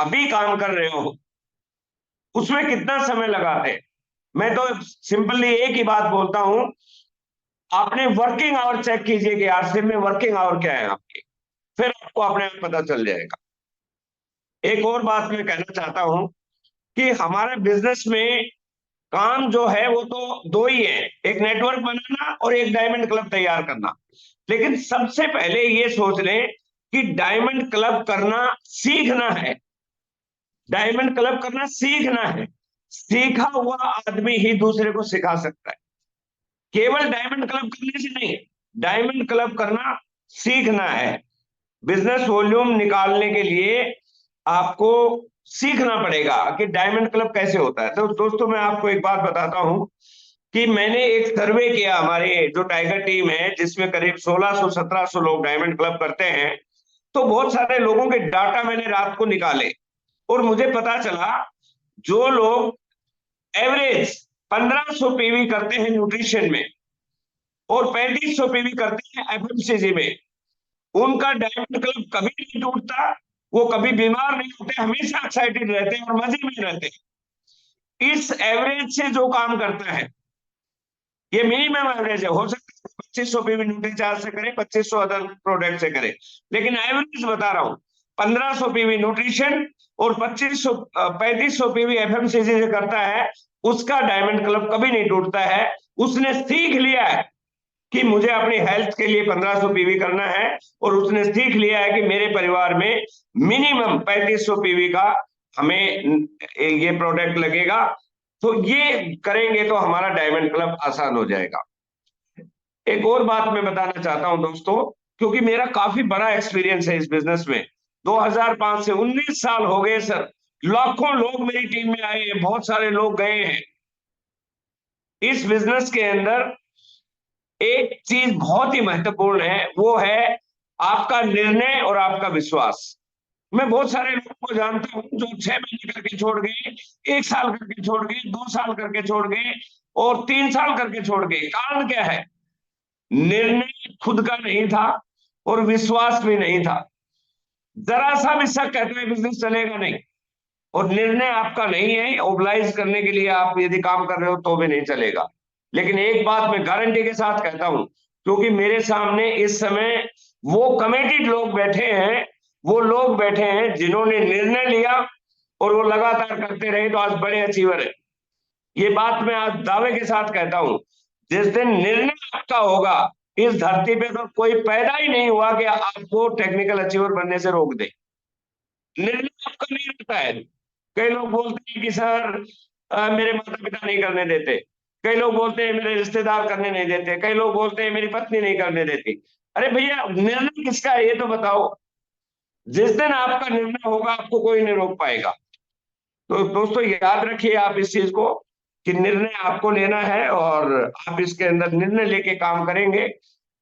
अभी काम कर रहे हो उसमें कितना समय लगाते हैं। मैं तो सिंपली एक ही बात बोलता हूं, आपने वर्किंग आवर चेक कीजिए कि आरसीएम में वर्किंग आवर क्या है आपके, फिर आपको अपने आप पता चल जाएगा। एक और बात मैं कहना चाहता हूं कि हमारे बिजनेस में काम जो है वो तो दो ही है, एक नेटवर्क बनाना और एक डायमंड क्लब तैयार करना। लेकिन सबसे पहले ये सोच लें कि डायमंड क्लब करना सीखना है, डायमंड क्लब करना सीखना है। सीखा हुआ आदमी ही दूसरे को सिखा सकता है, केवल डायमंड क्लब करने से नहीं, डायमंड क्लब करना सीखना है। बिजनेस वॉल्यूम निकालने के लिए आपको सीखना पड़ेगा कि डायमंड क्लब कैसे होता है। तो दोस्तों मैं आपको एक बात बताता हूं कि मैंने एक सर्वे किया, हमारे जो टाइगर टीम है जिसमें करीब 1600-1700 लोग डायमंड क्लब करते हैं, तो बहुत सारे लोगों के डाटा मैंने रात को निकाले और मुझे पता चला जो लोग एवरेज 1500 पीवी करते हैं न्यूट्रिशन में और 3500 पीवी करते हैं एफएमसीजी में, उनका डायमंड क्लब कभी नहीं टूटता, वो कभी बीमार नहीं होते, हमेशा एक्साइटेड रहते हैं और मजे में रहते हैं। इस एवरेज से जो काम करता है, ये मिनिमम एवरेज है, हो सकता है 2500 पीवी न्यूट्री चार्ज से करे, 2500 अदर प्रोडक्ट से करे, लेकिन एवरेज बता रहा हूं 1500 पीवी न्यूट्रिशन और 3500 पीवी एफएमसीजी से करता है, उसका डायमंड क्लब कभी नहीं टूटता है। उसने सीख लिया है कि मुझे अपनी हेल्थ के लिए 1500 पीवी करना है और उसने सीख लिया है कि मेरे परिवार में मिनिमम 3500 पीवी का हमें ये प्रोडक्ट लगेगा। तो ये करेंगे तो हमारा डायमंड क्लब आसान हो जाएगा। एक और बात मैं बताना चाहता हूं दोस्तों, क्योंकि मेरा काफी बड़ा एक्सपीरियंस है इस बिजनेस में, 2005 से 19 साल हो गए सर, लाखों लोग मेरी टीम में आए हैं, बहुत सारे लोग गए हैं। इस बिजनेस के अंदर एक चीज बहुत ही महत्वपूर्ण है, वो है आपका निर्णय और आपका विश्वास। मैं बहुत सारे लोगों को जानता हूं जो 6 महीने करके छोड़ गए, 1 साल करके छोड़ गए, 2 साल करके छोड़ गए और 3 साल करके छोड़ गए। कारण क्या है? निर्णय खुद का नहीं था और विश्वास भी नहीं था। जरा सा भी शक कहते हैं बिजनेस चलेगा नहीं, और निर्णय आपका नहीं है, ओबलाइज करने के लिए आप यदि काम कर रहे हो तो भी नहीं चलेगा। लेकिन एक बात मैं गारंटी के साथ कहता हूं, क्योंकि मेरे सामने इस समय वो कमिटेड लोग बैठे हैं, वो लोग बैठे हैं जिन्होंने निर्णय लिया और वो लगातार करते रहे, तो आज बड़े अचीवर है। ये बात मैं आज दावे के साथ कहता हूं, जिस दिन निर्णय आपका होगा, इस धरती पे तो कोई पैदा ही नहीं हुआ कि आपको टेक्निकल अचीवर बनने से रोक दे। निर्णय आपका नहीं रहता है। कई लोग बोलते हैं कि सर मेरे माता पिता नहीं करने देते, कई लोग बोलते हैं मेरे रिश्तेदार करने नहीं देते, कई लोग बोलते हैं मेरी पत्नी नहीं करने देती। अरे भैया, निर्णय किसका है ये तो बताओ। जिस दिन आपका निर्णय होगा आपको कोई नहीं रोक पाएगा। तो दोस्तों याद रखिए आप इस चीज को कि निर्णय आपको लेना है, और आप इसके अंदर निर्णय लेके काम करेंगे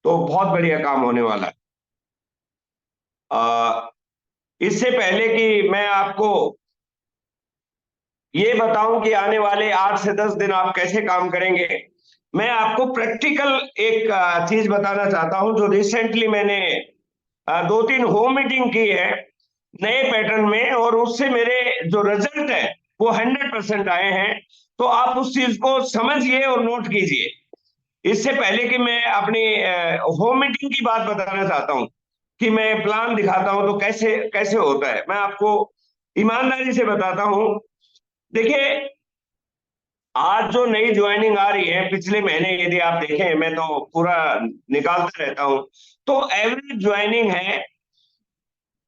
तो बहुत बढ़िया काम होने वाला है। इससे पहले कि मैं आपको ये बताऊं कि आने वाले 8 से 10 दिन आप कैसे काम करेंगे, मैं आपको प्रैक्टिकल एक चीज बताना चाहता हूं जो रिसेंटली मैंने 2-3 होम मीटिंग की है नए पैटर्न में, और उससे मेरे जो रिजल्ट है वो 100% आए हैं। तो आप उस चीज को समझिए और नोट कीजिए। इससे पहले कि मैं अपनी होम मीटिंग की बात बताना चाहता हूं कि मैं प्लान दिखाता हूं तो कैसे कैसे होता है, मैं आपको ईमानदारी से बताता हूं। देखिए, आज जो नई ज्वाइनिंग आ रही है, पिछले महीने यदि आप देखें, मैं तो पूरा निकालता रहता हूं, तो एवरेज ज्वाइनिंग है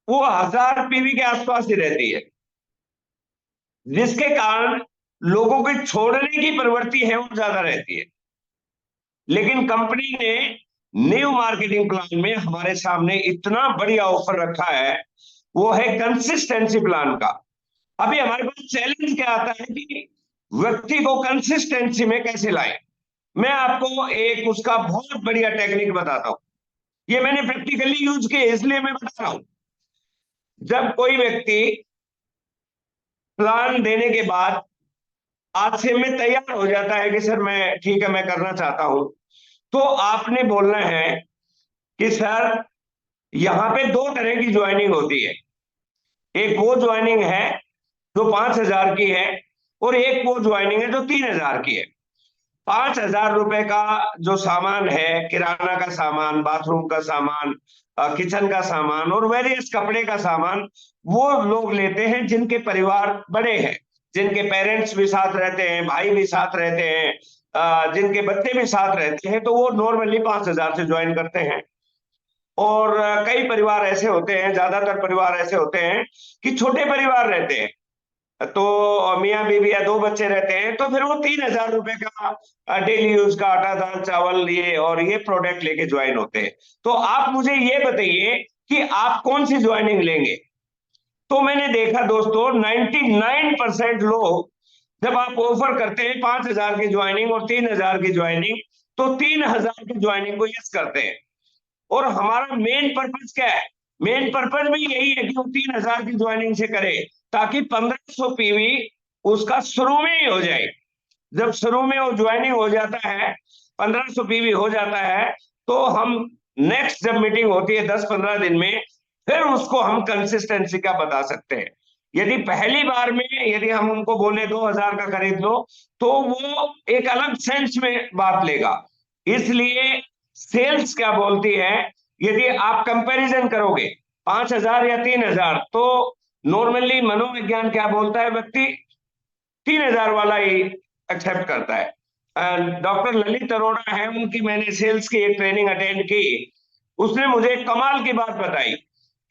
वो 1000 पीवी के आसपास ही रहती है, जिसके कारण लोगों की छोड़ने की प्रवृत्ति है वो ज्यादा रहती है। लेकिन कंपनी ने न्यू मार्केटिंग प्लान में हमारे सामने इतना बढ़िया ऑफर रखा है, वो है कंसिस्टेंसी प्लान का। अभी हमारे पास चैलेंज क्या आता है कि व्यक्ति को कंसिस्टेंसी में कैसे लाए। मैं आपको एक उसका बहुत बढ़िया टेक्निक बताता हूं, ये मैंने प्रैक्टिकली यूज किया इसलिए मैं बता रहा हूं। जब कोई व्यक्ति प्लान देने के बाद आज से में तैयार हो जाता है कि सर मैं ठीक है मैं करना चाहता हूं, तो आपने बोलना है कि सर यहां पे 2 तरह की ज्वाइनिंग होती है। एक वो ज्वाइनिंग है जो 5,000 की है, और एक वो ज्वाइनिंग है जो 3,000 की है। 5,000 रुपए का जो सामान है, किराना का सामान, बाथरूम का सामान, किचन का सामान और वेरियस कपड़े का सामान, वो लोग लेते हैं जिनके परिवार बड़े हैं, जिनके पेरेंट्स भी साथ रहते हैं, भाई भी साथ रहते हैं, जिनके बच्चे भी साथ रहते हैं, तो वो नॉर्मली 5,000 से ज्वाइन करते हैं। और कई परिवार ऐसे होते हैं, ज्यादातर परिवार ऐसे होते हैं कि छोटे परिवार रहते हैं, तो मियाँ बीवी या 2 बच्चे रहते हैं, तो फिर वो 3,000 रुपए का डेली यूज का आटा दाल चावल ये और ये प्रोडक्ट लेके ज्वाइन होते हैं। तो आप मुझे ये बताइए कि आप कौन सी ज्वाइनिंग लेंगे। तो मैंने देखा दोस्तों 99% लोग, जब आप ऑफर करते हैं 5,000 की ज्वाइनिंग और 3,000 की ज्वाइनिंग, तो 3,000 की ज्वाइनिंग को यस करते हैं। और हमारा मेन पर्पज क्या है? मेन पर्पज भी यही है कि वो 3,000 की ज्वाइनिंग से करे, ताकि 1,500 पीवी उसका शुरू में ही हो जाए। जब शुरू में वो ज्वाइनिंग हो जाता है, 1,500 पीवी हो जाता है, तो हम नेक्स्ट जब मीटिंग होती है 10-15 दिन में, फिर उसको हम कंसिस्टेंसी का बता सकते हैं। यदि पहली बार में यदि हम उनको बोले 2,000 का खरीद लो, तो वो एक अलग सेंस में बात लेगा। इसलिए सेल्स क्या बोलती है, यदि आप कंपैरिजन करोगे 5,000 या 3,000, तो नॉर्मली मनोविज्ञान क्या बोलता है, व्यक्ति 3,000 वाला ही एक्सेप्ट करता है। डॉक्टर ललित अरोड़ा है, उनकी मैंने सेल्स की एक ट्रेनिंग अटेंड की। उसने मुझे एक कमाल की बात बताई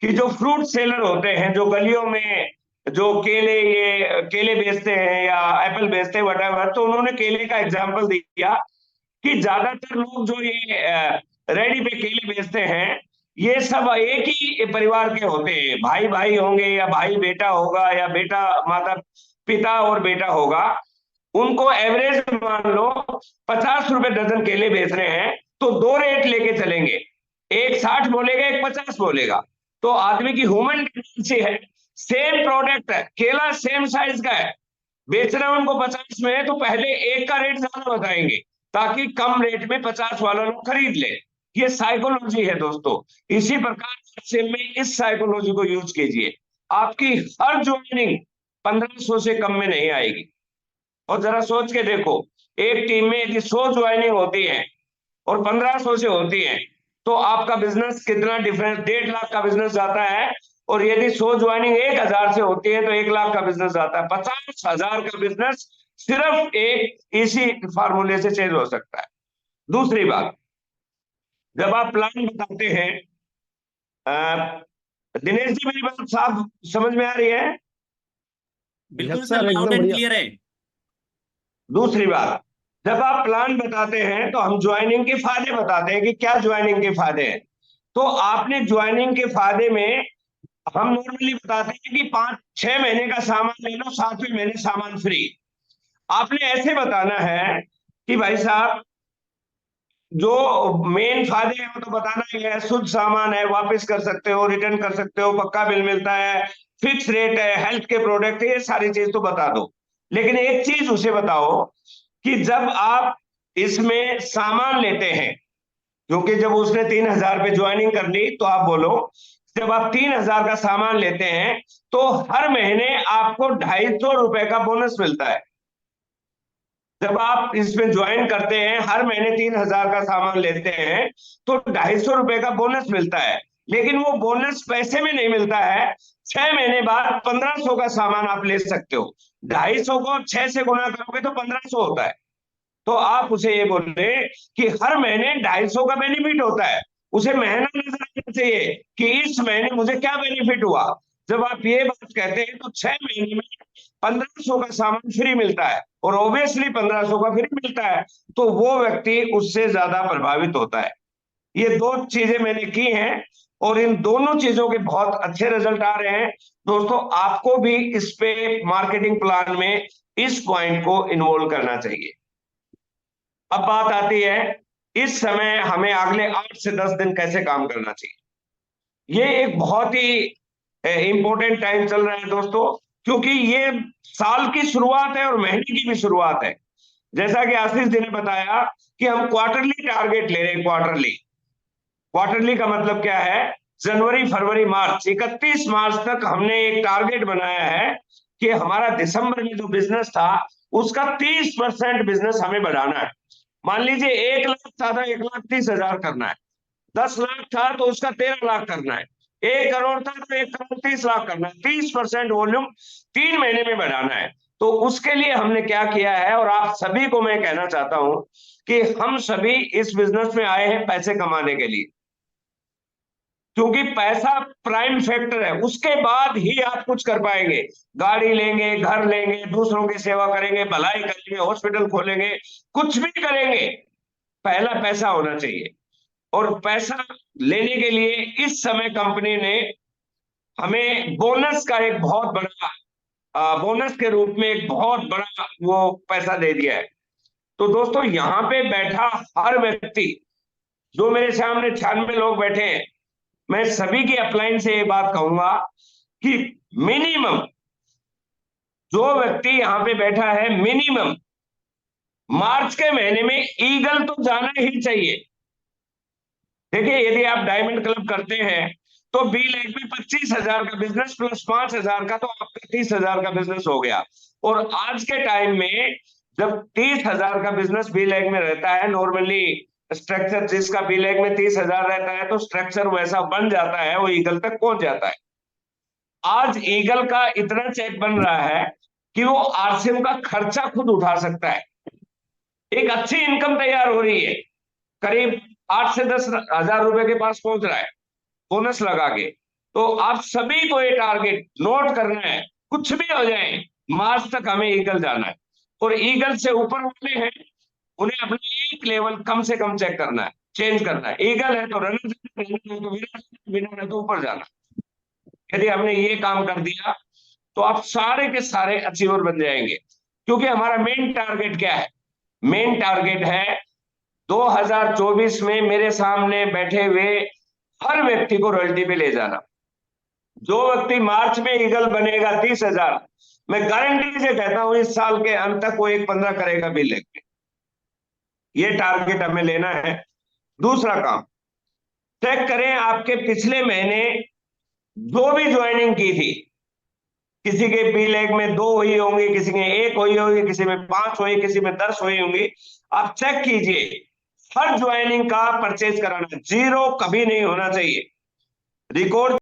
कि जो फ्रूट सेलर होते हैं, जो गलियों में जो केले बेचते हैं या एप्पल बेचते हैं वटेवर, तो उन्होंने केले का एग्जांपल दिया कि ज्यादातर लोग जो ये रेडी पे केले बेचते हैं, ये सब एक ही परिवार के होते हैं, भाई भाई होंगे या भाई बेटा होगा या बेटा माता पिता और बेटा होगा। उनको एवरेज मान लो 50 रुपए दर्जन केले बेच रहे हैं, तो 2 रेट लेके चलेंगे, एक 60 बोलेगा, एक 50 बोलेगा। तो आदमी की ह्यूमन टेंडेंसी है, सेम प्रोडक्ट है, केला सेम साइज का है, बेच रहे हैं उनको 50 में, तो पहले एक का रेट ज्यादा बताएंगे ताकि कम रेट में 50 वाला लोग खरीद ले। ये साइकोलॉजी है दोस्तों। इसी प्रकार से में इस साइकोलॉजी को यूज कीजिए, आपकी हर ज्वाइनिंग 1,500 से कम में नहीं आएगी। और जरा सोच के देखो, एक टीम में यदि 100 ज्वाइनिंग होती है और 1,500 से होती है, तो आपका बिजनेस कितना डिफरेंस, 1.5 लाख का बिजनेस जाता है। और यदि 100 ज्वाइनिंग 1,000 से होती है, तो 1 लाख का बिजनेस जाता है। 50,000 का बिजनेस सिर्फ एक इसी फार्मूले से चेंज हो सकता है। दूसरी बात, जब आप प्लान बताते हैं, दिनेश जी मेरी बात साफ समझ में आ रही है? बिल्कुल यस सर, सर, लाउड एकदम एंड बढ़िया। क्लियर है। दूसरी बात, जब आप प्लान बताते हैं तो हम ज्वाइनिंग के फायदे बताते हैं कि क्या ज्वाइनिंग के फायदे हैं। तो आपने ज्वाइनिंग के फायदे में, हम नॉर्मली बताते हैं कि 5-6 महीने का सामान ले लो, 7वें महीने सामान फ्री। आपने ऐसे बताना है कि भाई साहब, जो मेन फायदे हैं वो तो बताना ही है, शुद्ध सामान है, वापस कर सकते हो, रिटर्न कर सकते हो, पक्का बिल मिलता है, फिक्स रेट है, हेल्थ के प्रोडक्ट है, ये सारी चीज तो बता दो। लेकिन एक चीज उसे बताओ कि जब आप इसमें सामान लेते हैं, क्योंकि जब उसने 3,000 पे ज्वाइनिंग कर ली, तो आप बोलो, जब आप 3,000 का सामान लेते हैं, तो हर महीने आपको 250 रुपए का बोनस मिलता है। जब आप इसमें ज्वाइन करते हैं, हर महीने 3,000 का सामान लेते हैं, तो 250 रुपए का बोनस मिलता है। लेकिन वो बोनस पैसे में नहीं मिलता है, 6 महीने बाद 1,500 का सामान आप ले सकते हो। 250 को 6 से गुना करोगे तो 1,500 होता है। तो आप उसे ये बोले कि हर महीने 250 का बेनिफिट होता है। उसे महीना नजर आना चाहिए कि इस महीने मुझे क्या बेनिफिट हुआ। जब आप ये बात कहते हैं, तो 6 महीने में 1,500 का सामान फ्री मिलता है, और ऑब्वियसली 1,500 का फ्री मिलता है, तो वो व्यक्ति उससे ज्यादा प्रभावित होता है। ये 2 चीजें मैंने की हैं, और इन दोनों चीजों के बहुत अच्छे रिजल्ट आ रहे हैं। दोस्तों, आपको भी इस पे मार्केटिंग प्लान में इस पॉइंट को इन्वॉल्व करना चाहिए। अब बात आती है, इस समय हमें अगले 8 से 10 दिन कैसे काम करना चाहिए। ये एक बहुत ही इंपॉर्टेंट टाइम चल रहा है दोस्तों, क्योंकि ये साल की शुरुआत है और महीने की भी शुरुआत है। जैसा कि आशीष जी ने बताया कि हम क्वार्टरली टारगेट ले रहे हैं। क्वार्टरली का मतलब क्या है? जनवरी, फरवरी, मार्च, 31 मार्च तक हमने एक टारगेट बनाया है कि हमारा दिसंबर में जो बिजनेस था उसका 30% बिजनेस हमें बढ़ाना है। मान लीजिए 1 लाख था तो 1,30,000 करना है। 10 लाख था तो उसका 13 लाख करना है। 1 करोड़ था तो 1,30,00,000 करना है। 30% वॉल्यूम 3 महीने में बढ़ाना है। तो उसके लिए हमने क्या किया है, और आप सभी को मैं कहना चाहता हूं कि हम सभी इस बिजनेस में आए हैं पैसे कमाने के लिए, क्योंकि पैसा प्राइम फैक्टर है, उसके बाद ही आप कुछ कर पाएंगे। गाड़ी लेंगे, घर लेंगे, दूसरों की सेवा करेंगे, भलाई करेंगे, हॉस्पिटल खोलेंगे, कुछ भी करेंगे, पहला पैसा होना चाहिए। और पैसा लेने के लिए इस समय कंपनी ने हमें बोनस का एक बहुत बड़ा बोनस के रूप में एक बहुत बड़ा वो पैसा दे दिया है। तो दोस्तों, यहाँ पे बैठा हर व्यक्ति, जो मेरे सामने 96 लोग बैठे हैं, मैं सभी की अपलाइन से ये बात कहूंगा कि मिनिमम, जो व्यक्ति यहाँ पे बैठा है, मिनिमम मार्च के महीने में ईगल तो जाना ही चाहिए। देखिए, यदि आप डायमंड क्लब करते हैं तो बी लैग में 25,000 का बिजनेस प्लस 5,000 का, तो आपका 30,000 का बिजनेस हो गया। और आज के टाइम में जब 30,000 का बिजनेस बी लैग में रहता है, नॉर्मली स्ट्रक्चर जिसका बी लैग में 30,000 रहता है, तो स्ट्रक्चर वैसा बन जाता है, वो ईगल तक पहुंच जाता है। आज ईगल का इतना चेक बन रहा है कि वो आरसीएम का खर्चा खुद उठा सकता है। एक अच्छी इनकम तैयार हो रही है, करीब 8 से 10 हजार रुपए के पास पहुंच रहा है बोनस लगा के। तो आप सभी को ये टारगेट नोट करना है, कुछ भी हो जाए, मार्च तक हमें ईगल जाना है। और ईगल से ऊपर वाले हैं, उन्हें अपना एक लेवल कम से कम चेक करना है, चेंज करना है। ईगल है तो रनर है तो विनर है तो ऊपर जाना। यदि हमने ये काम कर दिया तो आप सारे के सारे अचीवर बन जाएंगे। क्योंकि हमारा मेन टारगेट क्या है? मेन टारगेट है 2024 में मेरे सामने बैठे हुए हर व्यक्ति को रॉयल्टी पे ले जाना। जो व्यक्ति मार्च में ईगल बनेगा 30,000, मैं गारंटी से कहता हूं इस साल के अंत तक वो एक 15 करेगा बिल लेके। ये टारगेट हमें लेना है। दूसरा काम, चेक करें आपके पिछले महीने जो भी ज्वाइनिंग की थी, किसी के बी लैग में 2 हुई होंगी, किसी में 1 हुई होगी, किसी में 5 हुई, किसी में 10 हुई होंगी। आप चेक कीजिए, हर ज्वाइनिंग का परचेज कराना, जीरो कभी नहीं होना चाहिए। रिकॉर्ड